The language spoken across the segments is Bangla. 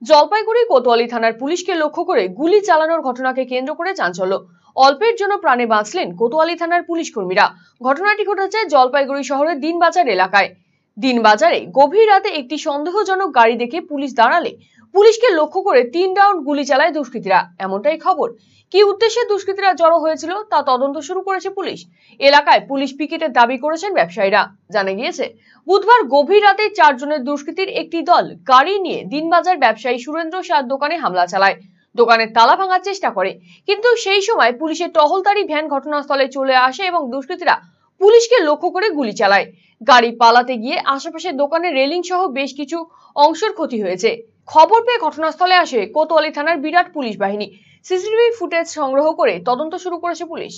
জলপাইগুড়ি কোতোয়ালি থানার পুলিশকে লক্ষ্য করে গুলি চালানোর ঘটনাকে কেন্দ্র করে চাঞ্চল্য। অল্পের জন্য প্রাণে বাঁচলেন কোতোয়ালি থানার পুলিশ কর্মীরা। ঘটনাটি ঘটেছে জলপাইগুড়ি শহরের দিনবাজার এলাকায়। দিনবাজারে গভীর রাতে একটি সন্দেহজনক গাড়ি দেখে পুলিশ দাঁড়ালে পুলিশকে লক্ষ্য করে 3 রাউন্ড গুলি চালায় দুষ্কৃতীরা, এমনটাই খবর। কি উদ্দেশ্যে দুষ্কৃতীরা জড়ো হয়েছিল তা তদন্ত শুরু করেছে পুলিশ। এলাকায় পুলিশ পিকেটের দাবি করেছেন ব্যবসায়ীরা। জানা গিয়েছে, বুধবার গভীর রাতে 4 জনের দুষ্কৃতীর একটি দল গাড়ি নিয়ে দিনবাজার ব্যবসায়ী সুরেন্দ্র শাহর দোকানে হামলা চালায়। দোকানের তালা ভাঙার চেষ্টা করে, কিন্তু সেই সময় পুলিশের টহলদারি ভ্যান ঘটনাস্থলে চলে আসে এবং দুষ্কৃতীরা পুলিশকে লক্ষ্য করে গুলি চালায়। গাড়ি পালাতে গিয়ে আশেপাশের দোকানের রেলিং সহ বেশ কিছু অংশের ক্ষতি হয়েছে। খবর পেয়ে ঘটনাস্থলে আসে কোতোয়ালি থানার বিরাট পুলিশ বাহিনী। সিসিটিভি ফুটেজ সংগ্রহ করে তদন্ত শুরু করেছে পুলিশ।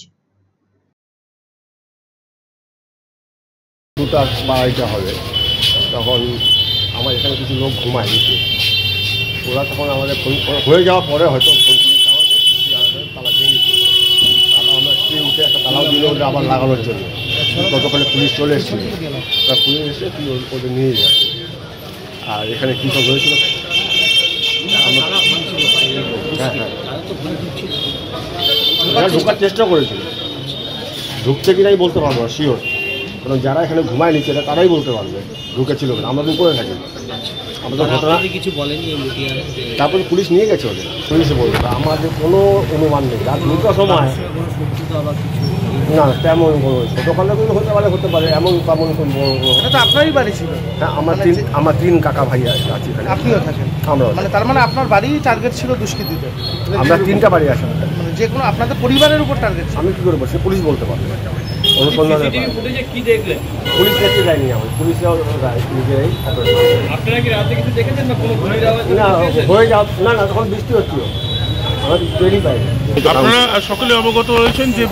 দুটা বাড়াইতে হবে, তখন আমার এখানে কিছু লোক ঘুমায় নিচে। ওরা তখন আমাদের ফোন হয়ে যাওয়ার পরে হয়তো ফোন তালা ভেঙে তালা আমরা স্ত্রী উঠে একটা তালাও দিল ওটা আবার লাগানোর জন্য। ততক্ষণে পুলিশ চলে এসেছিল, তা পুলিশ এসে ওদের নিয়ে যাচ্ছে। আর এখানে কী সব হয়েছিল ঢোকার চেষ্টা করেছিল, ঢুকছে কি নাই বলতে পারবো না শিওর, কারণ যারা এখানে ঘুমায় নিচ্ছে তারাই বলতে পারবে ঢুকেছিল না। আমরা তো উপরে থাকি, আমাদের ঘটনা কিছু বলেনি। তারপরে পুলিশ নিয়ে গেছে ওদের, পুলিশে বলবে আমাদের কোনো অনুমান নেই। রাত 2টার সময় না তেমন কোনো ছোটোখাটো হতে পারে এমন তেমন তো আপনারই বাড়ি ছিল? হ্যাঁ, আমার তিন কাকা ভাই আছে এখানে। আপনিও থাকেন? আমরা তার মানে আপনার বাড়ি টার্গেট ছিল দুষ্কৃতীদের? আমরা 3টা বাড়ি আছে, মানে যে কোনো আপনাদের পরিবারের উপর টার্গেট? আমি কী করে বলছি, পুলিশ বলতে পারবে। কি দেখলেন? পুলিশ দেখতে যায়নি, আমার পুলিশরাও নিজেরাই আপনারা কি রাতে কিছু দেখেছেন না কোনো গুলির আওয়াজ? না হয়ে যাও না না তখন বৃষ্টি হচ্ছিল, আমরা তৈরি পাই। আপনারা সকলে অবগত রয়েছেন যে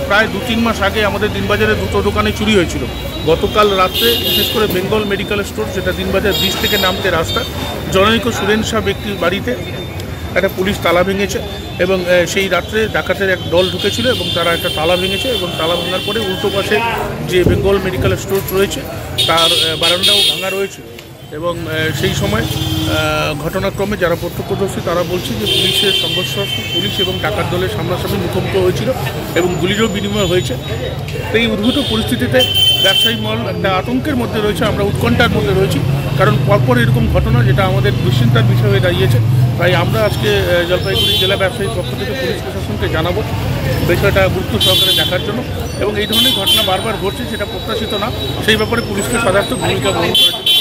প্রায় 2-3 মাস আগে আমাদের দিনবাজারে দুটো দোকানে চুরি হয়েছিল। গতকাল রাত্রে বিশেষ করে বেঙ্গল মেডিকেল স্টোর, যেটা দিনবাজার ব্রিজ থেকে নামতে রাস্তা, জনৈক সুরেন শাহ ব্যক্তির বাড়িতে একটা পুলিশ তালা ভেঙেছে এবং সেই রাত্রে ডাকাতের এক দল ঢুকেছিল এবং তারা একটা তালা ভেঙেছে এবং তালা ভাঙার পরে উল্টো পাশে যে বেঙ্গল মেডিকেল স্টোর রয়েছে তার বারান্দাও ভাঙা রয়েছে। এবং সেই সময় ঘটনাক্রমে যারা প্রত্যক্ষদর্শী তারা বলছে যে পুলিশের সংঘর্ষ, পুলিশ এবং ডাকাত দলের সামনাসামনি মুখোমুখি হয়েছিল এবং গুলিরও বিনিময় হয়েছে। এই উদ্ভূত পরিস্থিতিতে ব্যবসায়ী মহল একটা আতঙ্কের মধ্যে রয়েছে, আমরা উৎকণ্ঠার মধ্যে রয়েছি, কারণ পরপর এরকম ঘটনা যেটা আমাদের দুশ্চিন্তার বিষয় হয়ে দাঁড়িয়েছে। তাই আমরা আজকে জলপাইগুড়ি জেলা ব্যবসায়ীর পক্ষ থেকে পুলিশ প্রশাসনকে জানাবো বিষয়টা গুরুত্ব সহকারে দেখার জন্য, এবং এই ধরনের ঘটনা বারবার ঘটছে সেটা প্রত্যাশিত না, সেই ব্যাপারে পুলিশকে সদার্থক ভূমিকা গ্রহণ করেছে।